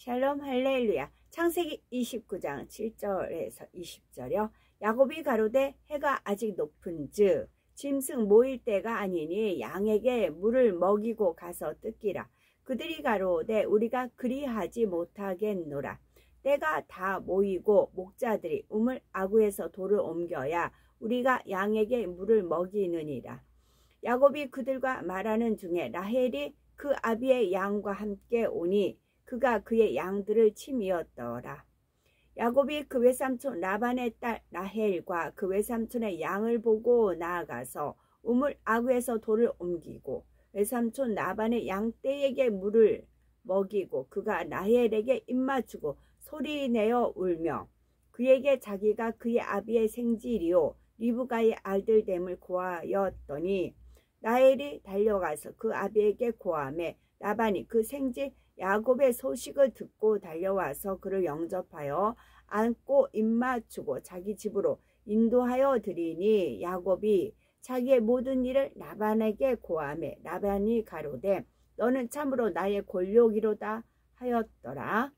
샬롬 할렐루야. 창세기 29장 7절에서 20절이요. 야곱이 가로되 해가 아직 높은즉 짐승 모일 때가 아니니 양에게 물을 먹이고 가서 뜯기라. 그들이 가로되 우리가 그리하지 못하겠노라. 때가 다 모이고 목자들이 우물 아구에서 돌을 옮겨야 우리가 양에게 물을 먹이느니라. 야곱이 그들과 말하는 중에 라헬이 그 아비의 양과 함께 오니 그가 그의 양들을 치미었더라. 야곱이 그 외삼촌 라반의 딸 라헬과 그 외삼촌의 양을 보고 나아가서 우물 아구에서 돌을 옮기고 외삼촌 라반의 양떼에게 물을 먹이고 그가 라헬에게 입맞추고 소리내어 울며 그에게 자기가 그의 아비의 생질이요 리브가의 아들됨을 고하였더니 라헬이 달려가서 그 아비에게 고하매 라반이 그 생질 야곱의 소식을 듣고 달려와서 그를 영접하여 안고 입맞추고 자기 집으로 인도하여 드리니 야곱이 자기의 모든 일을 라반에게 고하매 라반이 가로되 너는 참으로 나의 골욕이로다 하였더라.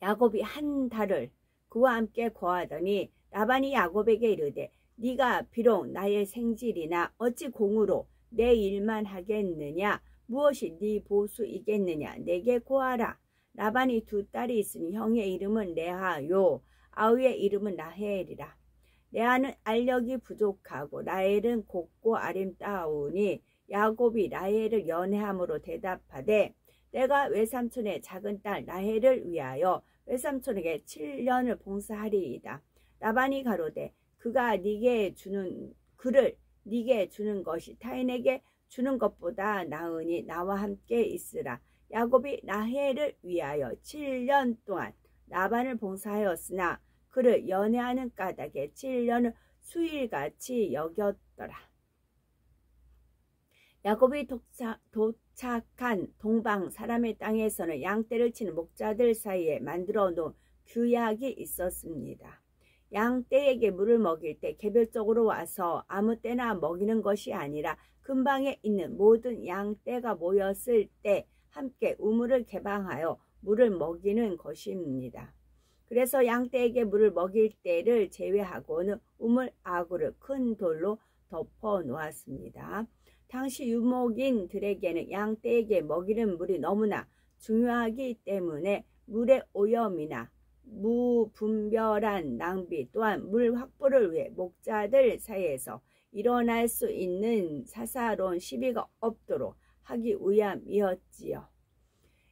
야곱이 한 달을 그와 함께 거하더니 라반이 야곱에게 이르되 네가 비록 나의 생질이나 어찌 공으로 내 일만 하겠느냐 무엇이 네 보수이겠느냐 내게 고하라. 라반이 두 딸이 있으니 형의 이름은 레하요 아우의 이름은 라헬이라. 레아는 알력이 부족하고 라헬은 곱고 아름다우니 야곱이 라헬을 연애함으로 대답하되 내가 외삼촌의 작은 딸 라헬을 위하여 외삼촌에게 7년을 봉사하리이다. 라반이 가로되 그를 네게 주는 것이 타인에게 주는 것보다 나으니 나와 함께 있으라. 야곱이 라헬을 위하여 7년 동안 라반을 봉사하였으나 그를 연애하는 까닭에 7년을 수일같이 여겼더라. 야곱이 도착한 동방 사람의 땅에서는 양떼를 치는 목자들 사이에 만들어 놓은 규약이 있었습니다. 양떼에게 물을 먹일 때 개별적으로 와서 아무 때나 먹이는 것이 아니라 근방에 있는 모든 양떼가 모였을 때 함께 우물을 개방하여 물을 먹이는 것입니다. 그래서 양떼에게 물을 먹일 때를 제외하고는 우물 아구를 큰 돌로 덮어 놓았습니다. 당시 유목인들에게는 양떼에게 먹이는 물이 너무나 중요하기 때문에 물의 오염이나 무분별한 낭비 또한 물 확보를 위해 목자들 사이에서 일어날 수 있는 사사로운 시비가 없도록 하기 위함이었지요.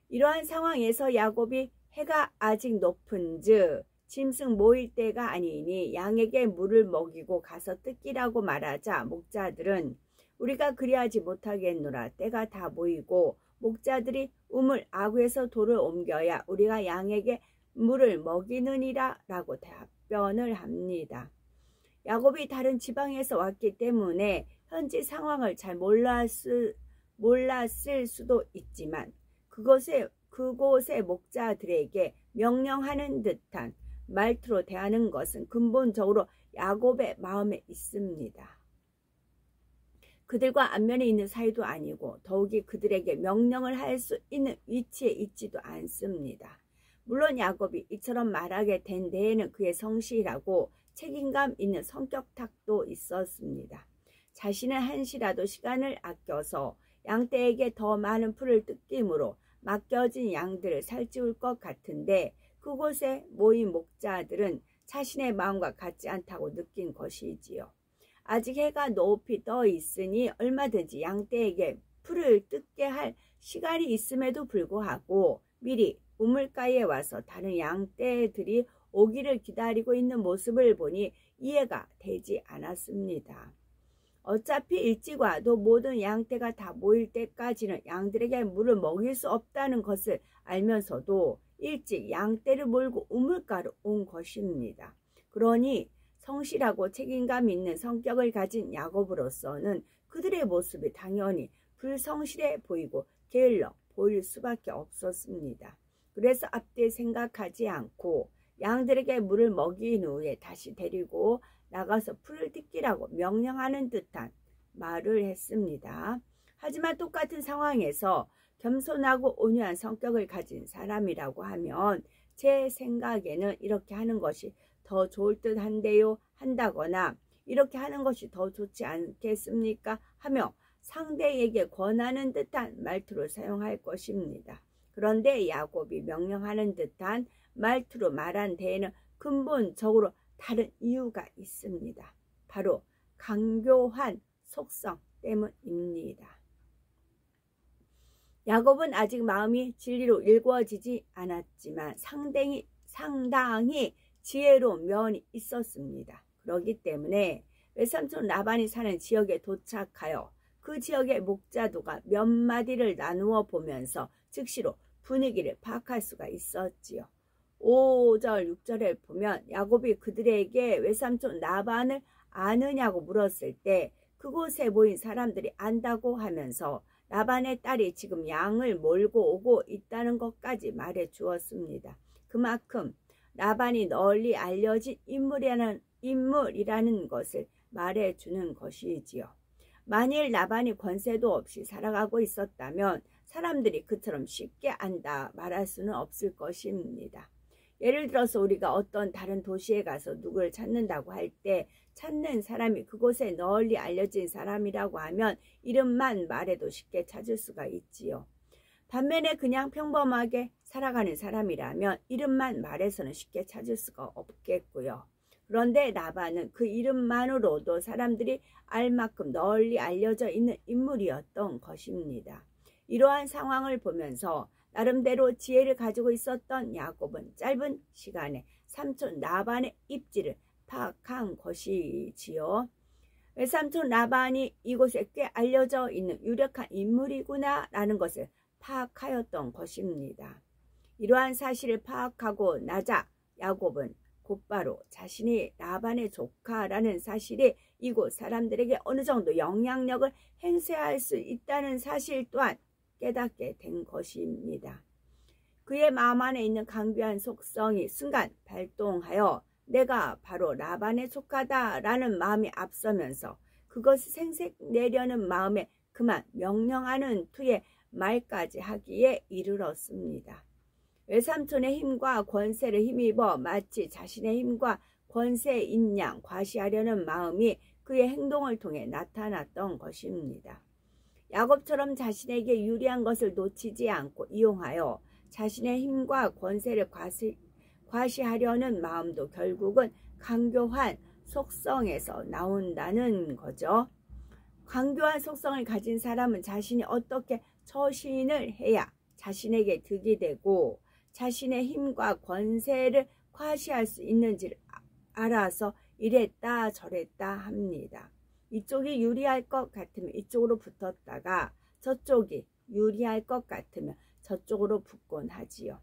이러한 상황에서 야곱이 해가 아직 높은즉 짐승 모일 때가 아니니 양에게 물을 먹이고 가서 뜯기라고 말하자 목자들은 우리가 그리하지 못하겠노라. 때가 다 모이고 목자들이 우물 아구에서 돌을 옮겨야 우리가 양에게 물을 먹이느니라 라고 답변을 합니다. 야곱이 다른 지방에서 왔기 때문에 현지 상황을 잘 몰랐을 수도 있지만 그곳의 목자들에게 명령하는 듯한 말투로 대하는 것은 근본적으로 야곱의 마음에 있습니다. 그들과 안면에 있는 사이도 아니고 더욱이 그들에게 명령을 할 수 있는 위치에 있지도 않습니다. 물론 야곱이 이처럼 말하게 된 데에는 그의 성실하고 책임감 있는 성격탁도 있었습니다. 자신은 한시라도 시간을 아껴서 양떼에게 더 많은 풀을 뜯김으로 맡겨진 양들을 살찌울 것 같은데 그곳에 모인 목자들은 자신의 마음과 같지 않다고 느낀 것이지요. 아직 해가 높이 떠 있으니 얼마든지 양떼에게 풀을 뜯게 할 시간이 있음에도 불구하고 미리 우물가에 와서 다른 양떼들이 오기를 기다리고 있는 모습을 보니 이해가 되지 않았습니다. 어차피 일찍 와도 모든 양떼가 다 모일 때까지는 양들에게 물을 먹일 수 없다는 것을 알면서도 일찍 양떼를 몰고 우물가로 온 것입니다. 그러니 성실하고 책임감 있는 성격을 가진 야곱으로서는 그들의 모습이 당연히 불성실해 보이고 게을러 보일 수밖에 없었습니다. 그래서 앞뒤 생각하지 않고 양들에게 물을 먹인 후에 다시 데리고 나가서 풀을 뜯기라고 명령하는 듯한 말을 했습니다. 하지만 똑같은 상황에서 겸손하고 온유한 성격을 가진 사람이라고 하면 제 생각에는 이렇게 하는 것이 더 좋을 듯 한데요 한다거나 이렇게 하는 것이 더 좋지 않겠습니까 하며 상대에게 권하는 듯한 말투를 사용할 것입니다. 그런데 야곱이 명령하는 듯한 말투로 말한 데에는 근본적으로 다른 이유가 있습니다. 바로 강교한 속성 때문입니다. 야곱은 아직 마음이 진리로 일구어지지 않았지만 상당히 지혜로운 면이 있었습니다. 그렇기 때문에 외삼촌 라반이 사는 지역에 도착하여 그 지역의 목자도가 몇 마디를 나누어 보면서 즉시로 분위기를 파악할 수가 있었지요. 5절 6절에 보면 야곱이 그들에게 외삼촌 라반을 아느냐고 물었을 때 그곳에 모인 사람들이 안다고 하면서 라반의 딸이 지금 양을 몰고 오고 있다는 것까지 말해 주었습니다. 그만큼 라반이 널리 알려진 인물이라는 것을 말해 주는 것이지요. 만일 라반이 권세도 없이 살아가고 있었다면 사람들이 그처럼 쉽게 안다 말할 수는 없을 것입니다. 예를 들어서 우리가 어떤 다른 도시에 가서 누구를 찾는다고 할 때 찾는 사람이 그곳에 널리 알려진 사람이라고 하면 이름만 말해도 쉽게 찾을 수가 있지요. 반면에 그냥 평범하게 살아가는 사람이라면 이름만 말해서는 쉽게 찾을 수가 없겠고요. 그런데 라반은 그 이름만으로도 사람들이 알 만큼 널리 알려져 있는 인물이었던 것입니다. 이러한 상황을 보면서 나름대로 지혜를 가지고 있었던 야곱은 짧은 시간에 삼촌 라반의 입지를 파악한 것이지요. 외삼촌 라반이 이곳에 꽤 알려져 있는 유력한 인물이구나 라는 것을 파악하였던 것입니다. 이러한 사실을 파악하고 나자 야곱은 곧바로 자신이 라반의 조카라는 사실이 이곳 사람들에게 어느 정도 영향력을 행사할 수 있다는 사실 또한 깨닫게 된 것입니다. 그의 마음 안에 있는 강비한 속성이 순간 발동하여 내가 바로 라반의 조카다 라는 마음이 앞서면서 그것을 생색내려는 마음에 그만 명령하는 투의 말까지 하기에 이르렀습니다. 외삼촌의 힘과 권세를 힘입어 마치 자신의 힘과 권세인 양 과시하려는 마음이 그의 행동을 통해 나타났던 것입니다. 야곱처럼 자신에게 유리한 것을 놓치지 않고 이용하여 자신의 힘과 권세를 과시하려는 마음도 결국은 강교한 속성에서 나온다는 거죠. 강교한 속성을 가진 사람은 자신이 어떻게 처신을 해야 자신에게 득이 되고 자신의 힘과 권세를 과시할 수 있는지를 알아서 이랬다 저랬다 합니다. 이쪽이 유리할 것 같으면 이쪽으로 붙었다가 저쪽이 유리할 것 같으면 저쪽으로 붙곤 하지요.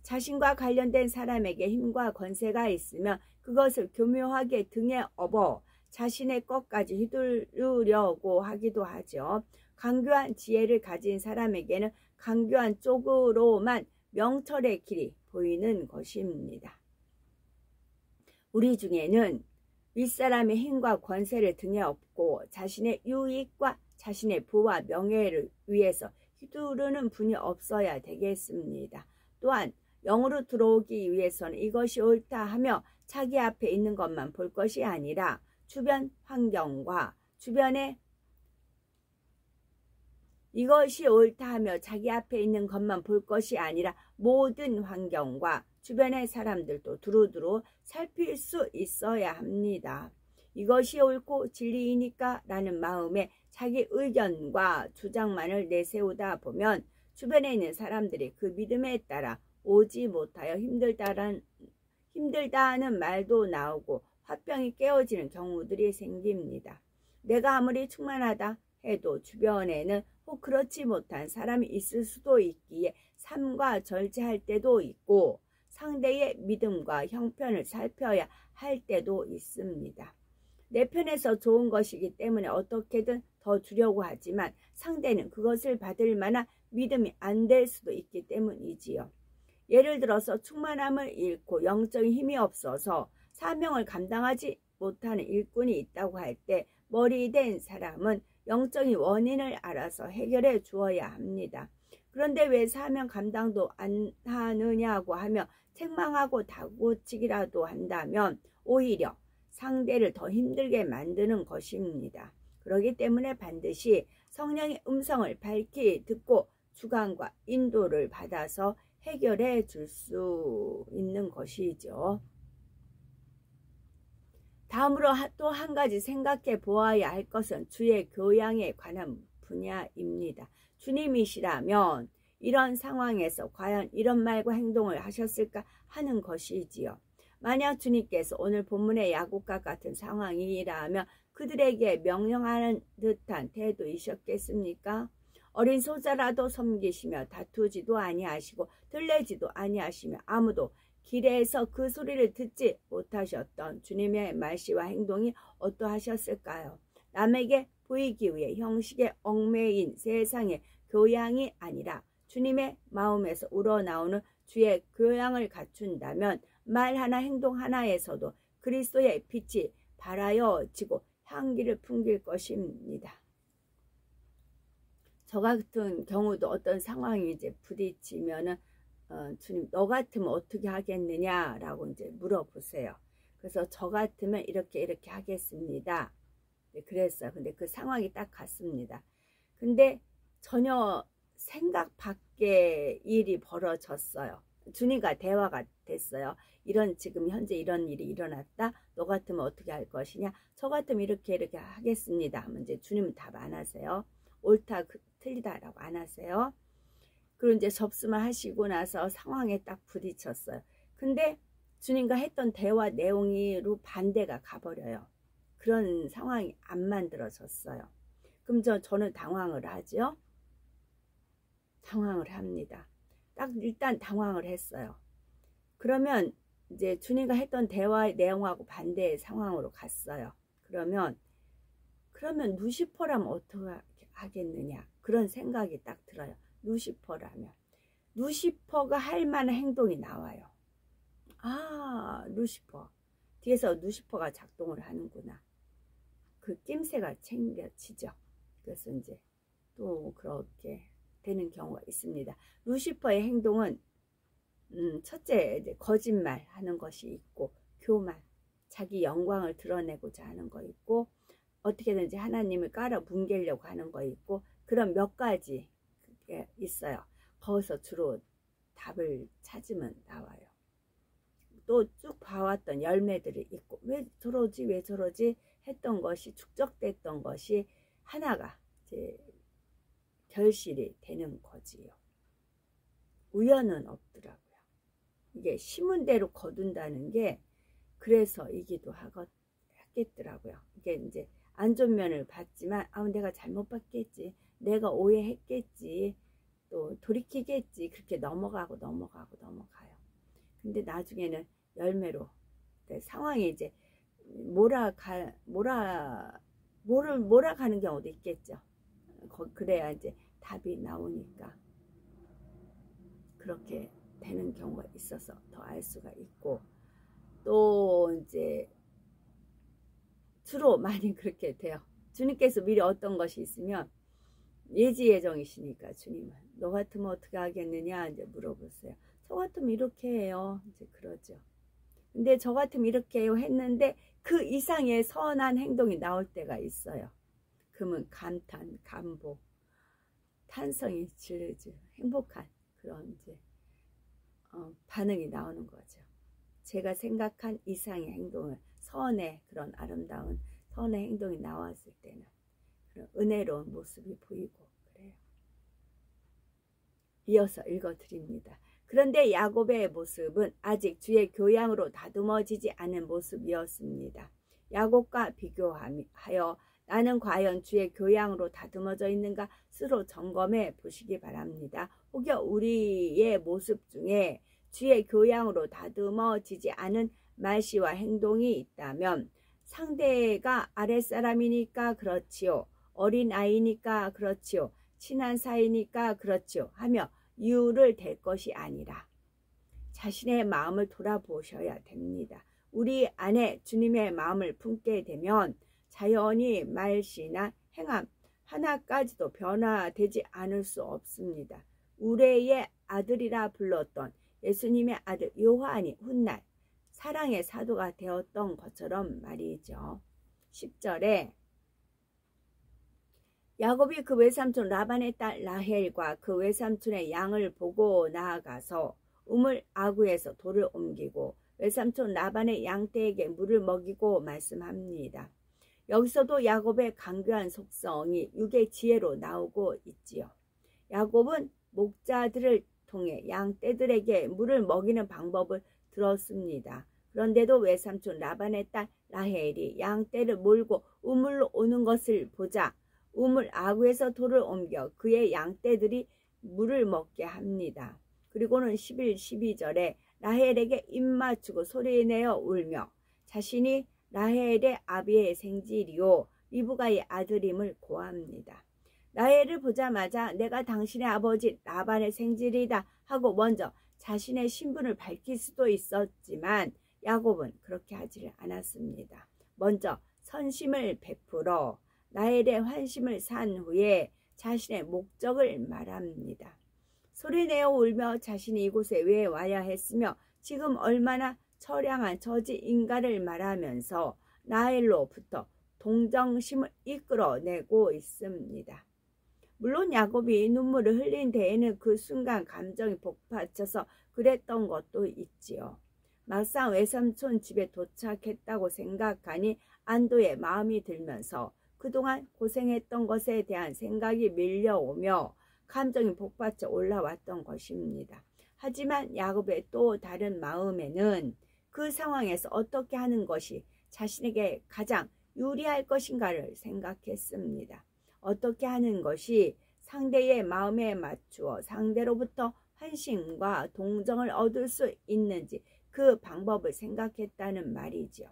자신과 관련된 사람에게 힘과 권세가 있으면 그것을 교묘하게 등에 업어 자신의 것까지 휘두르려고 하기도 하죠. 강교한 지혜를 가진 사람에게는 강교한 쪽으로만 명철의 길이 보이는 것입니다. 우리 중에는 윗사람의 힘과 권세를 등에 업고 자신의 유익과 자신의 부와 명예를 위해서 휘두르는 분이 없어야 되겠습니다. 또한 영으로 들어오기 위해서는 이것이 옳다 하며 자기 앞에 있는 것만 볼 것이 아니라 주변 환경과 주변에 이것이 옳다 하며 자기 앞에 있는 것만 볼 것이 아니라 모든 환경과 주변의 사람들도 두루두루 살필 수 있어야 합니다. 이것이 옳고 진리이니까 라는 마음에 자기 의견과 주장만을 내세우다 보면 주변에 있는 사람들이 그 믿음에 따라 오지 못하여 힘들다는 말도 나오고 화병이 깨어지는 경우들이 생깁니다. 내가 아무리 충만하다 해도 주변에는 혹 그렇지 못한 사람이 있을 수도 있기에 삼가 절제할 때도 있고 상대의 믿음과 형편을 살펴야 할 때도 있습니다. 내 편에서 좋은 것이기 때문에 어떻게든 더 주려고 하지만 상대는 그것을 받을 만한 믿음이 안 될 수도 있기 때문이지요. 예를 들어서 충만함을 잃고 영적인 힘이 없어서 사명을 감당하지 못하는 일꾼이 있다고 할 때 머리 된 사람은 영적인 원인을 알아서 해결해 주어야 합니다. 그런데 왜 사명 감당도 안 하느냐고 하며 책망하고 다구치기라도 한다면 오히려 상대를 더 힘들게 만드는 것입니다. 그렇기 때문에 반드시 성령의 음성을 밝히 듣고 주관과 인도를 받아서 해결해 줄 수 있는 것이죠. 다음으로 또 한 가지 생각해 보아야 할 것은 주의 교양에 관한 분야입니다. 주님이시라면 이런 상황에서 과연 이런 말과 행동을 하셨을까 하는 것이지요. 만약 주님께서 오늘 본문의 야곱과 같은 상황이라면 그들에게 명령하는 듯한 태도이셨겠습니까? 어린 소자라도 섬기시며 다투지도 아니하시고 들레지도 아니하시며 아무도 길에서 그 소리를 듣지 못하셨던 주님의 말씨와 행동이 어떠하셨을까요? 남에게 보이기 위해 형식에 얽매인 세상의 교양이 아니라 주님의 마음에서 우러나오는 주의 교양을 갖춘다면 말 하나 행동 하나에서도 그리스도의 빛이 발하여지고 향기를 풍길 것입니다. 저 같은 경우도 어떤 상황이 이제 부딪히면은 주님 너 같으면 어떻게 하겠느냐라고 이제 물어보세요. 그래서 저 같으면 이렇게 하겠습니다. 네, 그랬어요. 근데 그 상황이 딱 갔습니다. 근데 전혀 생각 밖의 일이 벌어졌어요. 주님과 대화가 됐어요. 지금 현재 이런 일이 일어났다. 너 같으면 어떻게 할 것이냐? 저 같으면 이렇게 하겠습니다. 하면 이제 주님은 답 안 하세요. 옳다, 틀리다라고 안 하세요. 그리고 이제 접수만 하시고 나서 상황에 딱 부딪혔어요. 근데 주님과 했던 대화 내용으로 반대가 가버려요. 그런 상황이 안 만들어졌어요. 그럼 저는 당황을 하죠. 당황을 합니다. 딱 일단 당황을 했어요. 그러면 이제 주님과 했던 대화 내용하고 반대의 상황으로 갔어요. 그러면 루시퍼라면 어떻게 하겠느냐 그런 생각이 딱 들어요. 루시퍼라면 루시퍼가 할 만한 행동이 나와요. 아, 루시퍼 뒤에서 루시퍼가 작동을 하는구나. 그 낌새가 챙겨지죠. 그래서 이제 또 그렇게 되는 경우가 있습니다. 루시퍼의 행동은 첫째 이제 거짓말 하는 것이 있고 교만, 자기 영광을 드러내고자 하는 거 있고 어떻게든지 하나님을 깔아 뭉개려고 하는 거 있고 그런 몇 가지 그게 있어요. 거기서 주로 답을 찾으면 나와요. 또 쭉 봐왔던 열매들이 있고 왜 저러지 했던 것이 축적됐던 것이 하나가 이제 결실이 되는 거지요. 우연은 없더라고요. 이게 심은 대로 거둔다는 게 그래서이기도 하겠더라고요. 이게 이제 안 좋은 면을 봤지만 내가 잘못 봤겠지, 내가 오해했겠지, 또 돌이키겠지, 그렇게 넘어가요. 근데 나중에는 열매로 상황이 이제 몰아가는 경우도 있겠죠. 그래야 이제 답이 나오니까 그렇게 되는 경우가 있어서 더 알 수가 있고, 또 이제 주로 많이 그렇게 돼요. 주님께서 미리 어떤 것이 있으면 예지예정이시니까 주님은 너 같으면 어떻게 하겠느냐 이제 물어보세요. 저 같으면 이렇게 해요. 이제 그러죠. 근데 저 같으면 이렇게 해요 했는데 그 이상의 선한 행동이 나올 때가 있어요. 그러면 감탄, 감복, 탄성이 지르지 행복한 그런 이제 반응이 나오는 거죠. 제가 생각한 이상의 행동을 선의 그런 아름다운 선의 행동이 나왔을 때는 그런 은혜로운 모습이 보이고 그래요. 이어서 읽어드립니다. 그런데 야곱의 모습은 아직 주의 교양으로 다듬어지지 않은 모습이었습니다. 야곱과 비교하여 나는 과연 주의 교양으로 다듬어져 있는가 스스로 점검해 보시기 바랍니다. 혹여 우리의 모습 중에 주의 교양으로 다듬어지지 않은 말씨와 행동이 있다면 상대가 아랫사람이니까 그렇지요, 어린아이니까 그렇지요, 친한 사이니까 그렇지요 하며 이유를 댈 것이 아니라 자신의 마음을 돌아보셔야 됩니다. 우리 안에 주님의 마음을 품게 되면 자연히 말씨나 행함 하나까지도 변화되지 않을 수 없습니다. 우레의 아들이라 불렀던 예수님의 아들 요한이 훗날 사랑의 사도가 되었던 것처럼 말이죠. 10절에 야곱이 그 외삼촌 라반의 딸 라헬과 그 외삼촌의 양을 보고 나아가서 우물 아구에서 돌을 옮기고 외삼촌 라반의 양떼에게 물을 먹이고 말씀합니다. 여기서도 야곱의 강교한 속성이 육의 지혜로 나오고 있지요. 야곱은 목자들을 통해 양떼들에게 물을 먹이는 방법을 들었습니다. 그런데도 외삼촌 라반의 딸 라헬이 양떼를 몰고 우물로 오는 것을 보자 우물 아구에서 돌을 옮겨 그의 양떼들이 물을 먹게 합니다. 그리고는 11, 12절에 라헬에게 입맞추고 소리내어 울며 자신이 라헬의 아비의 생질이요 리브가의 아들임을 고합니다. 라헬을 보자마자 내가 당신의 아버지 라반의 생질이다 하고 먼저 자신의 신분을 밝힐 수도 있었지만 야곱은 그렇게 하지를 않았습니다. 먼저 선심을 베풀어 라헬의 환심을 산 후에 자신의 목적을 말합니다. 소리내어 울며 자신이 이곳에 왜 와야 했으며 지금 얼마나 처량한 처지인가를 말하면서 라헬로부터 동정심을 이끌어내고 있습니다. 물론 야곱이 눈물을 흘린 데에는 그 순간 감정이 복받쳐서 그랬던 것도 있지요. 막상 외삼촌 집에 도착했다고 생각하니 안도의 마음이 들면서 그동안 고생했던 것에 대한 생각이 밀려오며 감정이 복받쳐 올라왔던 것입니다. 하지만 야곱의 또 다른 마음에는 그 상황에서 어떻게 하는 것이 자신에게 가장 유리할 것인가를 생각했습니다. 어떻게 하는 것이 상대의 마음에 맞추어 상대로부터 환심과 동정을 얻을 수 있는지 그 방법을 생각했다는 말이죠.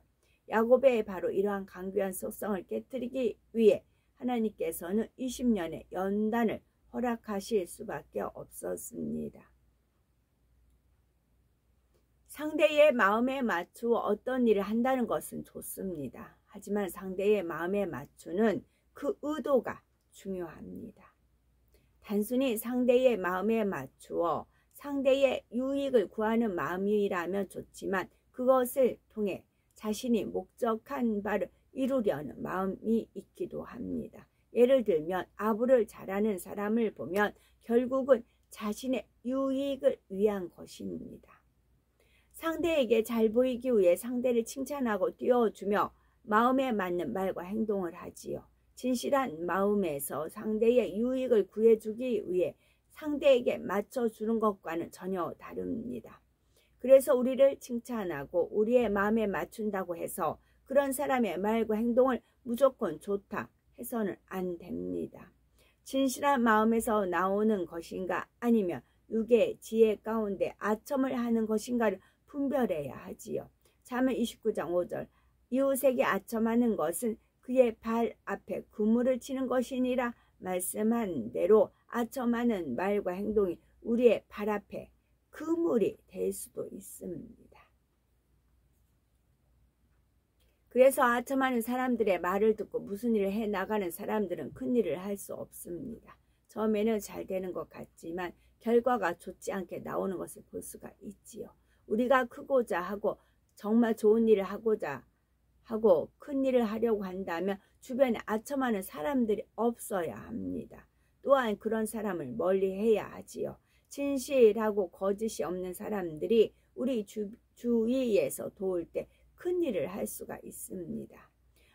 야곱의 바로 이러한 강교한 속성을 깨뜨리기 위해 하나님께서는 20년의 연단을 허락하실 수밖에 없었습니다. 상대의 마음에 맞추어 어떤 일을 한다는 것은 좋습니다. 하지만 상대의 마음에 맞추는 그 의도가 중요합니다. 단순히 상대의 마음에 맞추어 상대의 유익을 구하는 마음이라면 좋지만 그것을 통해 자신이 목적한 바를 이루려는 마음이 있기도 합니다. 예를 들면 아부를 잘하는 사람을 보면 결국은 자신의 유익을 위한 것입니다. 상대에게 잘 보이기 위해 상대를 칭찬하고 띄워주며 마음에 맞는 말과 행동을 하지요. 진실한 마음에서 상대의 유익을 구해주기 위해 상대에게 맞춰주는 것과는 전혀 다릅니다. 그래서 우리를 칭찬하고 우리의 마음에 맞춘다고 해서 그런 사람의 말과 행동을 무조건 좋다 해서는 안 됩니다. 진실한 마음에서 나오는 것인가 아니면 육의 지혜 가운데 아첨을 하는 것인가를 분별해야 하지요. 잠언 29장 5절 이웃에게 아첨하는 것은 그의 발 앞에 그물을 치는 것이니라 말씀한 대로 아첨하는 말과 행동이 우리의 발 앞에 그물이 될 수도 있습니다. 그래서 아첨하는 사람들의 말을 듣고 무슨 일을 해나가는 사람들은 큰 일을 할 수 없습니다. 처음에는 잘 되는 것 같지만 결과가 좋지 않게 나오는 것을 볼 수가 있지요. 우리가 크고자 하고 정말 좋은 일을 하고자 하고 큰 일을 하려고 한다면 주변에 아첨하는 사람들이 없어야 합니다. 또한 그런 사람을 멀리해야 하지요. 진실하고 거짓이 없는 사람들이 우리 주위에서 도울 때 큰일을 할 수가 있습니다.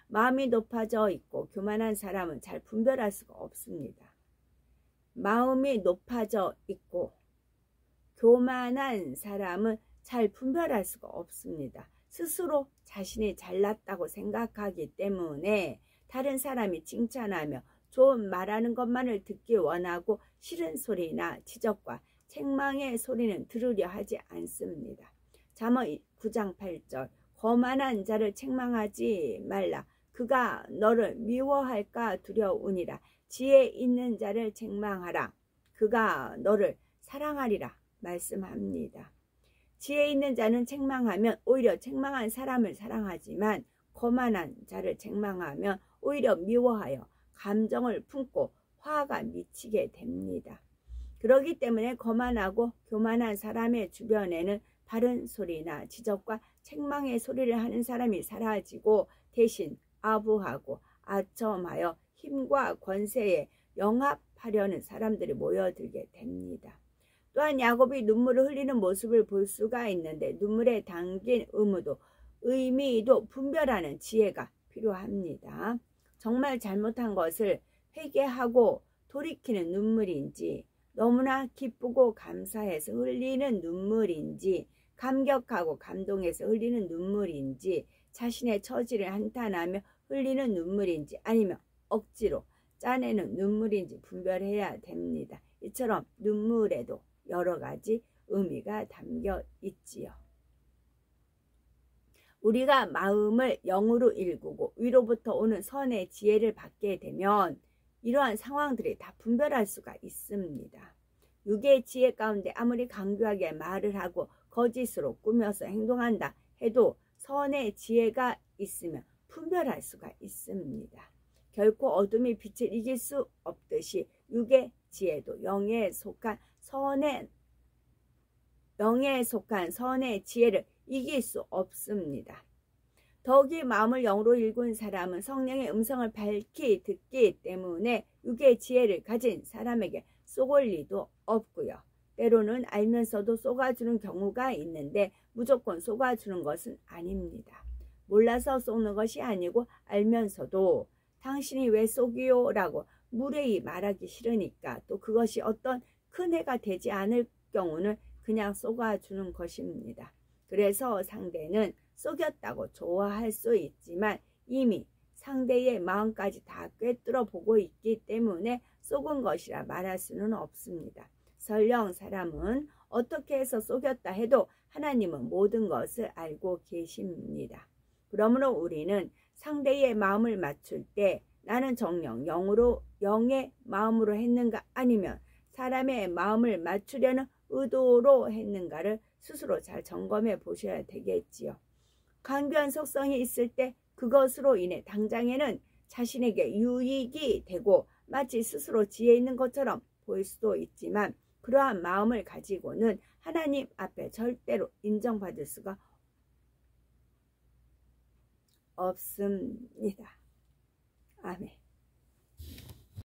마음이 높아져 있고 교만한 사람은 잘 분별할 수가 없습니다. 마음이 높아져 있고 교만한 사람은 잘 분별할 수가 없습니다. 스스로 자신이 잘났다고 생각하기 때문에 다른 사람이 칭찬하며 좋은 말하는 것만을 듣기 원하고 싫은 소리나 지적과 책망의 소리는 들으려 하지 않습니다. 잠언 9장 8절 거만한 자를 책망하지 말라. 그가 너를 미워할까 두려우니라. 지혜 있는 자를 책망하라. 그가 너를 사랑하리라 말씀합니다. 지혜 있는 자는 책망하면 오히려 책망한 사람을 사랑하지만 거만한 자를 책망하면 오히려 미워하여 감정을 품고 화가 미치게 됩니다. 그러기 때문에 거만하고 교만한 사람의 주변에는 바른 소리나 지적과 책망의 소리를 하는 사람이 사라지고 대신 아부하고 아첨하여 힘과 권세에 영합하려는 사람들이 모여들게 됩니다. 또한 야곱이 눈물을 흘리는 모습을 볼 수가 있는데 눈물에 담긴 의미도 분별하는 지혜가 필요합니다. 정말 잘못한 것을 회개하고 돌이키는 눈물인지, 너무나 기쁘고 감사해서 흘리는 눈물인지, 감격하고 감동해서 흘리는 눈물인지, 자신의 처지를 한탄하며 흘리는 눈물인지, 아니면 억지로 짜내는 눈물인지 분별해야 됩니다. 이처럼 눈물에도 여러 가지 의미가 담겨 있지요. 우리가 마음을 영으로 일구고 위로부터 오는 선의 지혜를 받게 되면 이러한 상황들이 다 분별할 수가 있습니다. 육의 지혜 가운데 아무리 강조하게 말을 하고 거짓으로 꾸며서 행동한다 해도 선의 지혜가 있으면 분별할 수가 있습니다. 결코 어둠이 빛을 이길 수 없듯이 육의 지혜도 영에 속한 선의 지혜를 이길 수 없습니다. 더욱이 마음을 영으로 일군 사람은 성령의 음성을 밝히 듣기 때문에 육의 지혜를 가진 사람에게 쏘골 리도 없고요. 때로는 알면서도 쏘가주는 경우가 있는데 무조건 쏘가주는 것은 아닙니다. 몰라서 쏘는 것이 아니고 알면서도 당신이 왜 쏘기요? 라고 무례히 말하기 싫으니까, 또 그것이 어떤 큰 해가 되지 않을 경우는 그냥 쏘가주는 것입니다. 그래서 상대는 속였다고 좋아할 수 있지만 이미 상대의 마음까지 다 꿰뚫어 보고 있기 때문에 속은 것이라 말할 수는 없습니다. 설령 사람은 어떻게 해서 속였다 해도 하나님은 모든 것을 알고 계십니다. 그러므로 우리는 상대의 마음을 맞출 때 나는 정녕 영의 마음으로 했는가, 아니면 사람의 마음을 맞추려는 의도로 했는가를 스스로 잘 점검해 보셔야 되겠지요. 강교한 속성이 있을 때 그것으로 인해 당장에는 자신에게 유익이 되고 마치 스스로 지혜 있는 것처럼 보일 수도 있지만, 그러한 마음을 가지고는 하나님 앞에 절대로 인정받을 수가 없습니다. 아멘.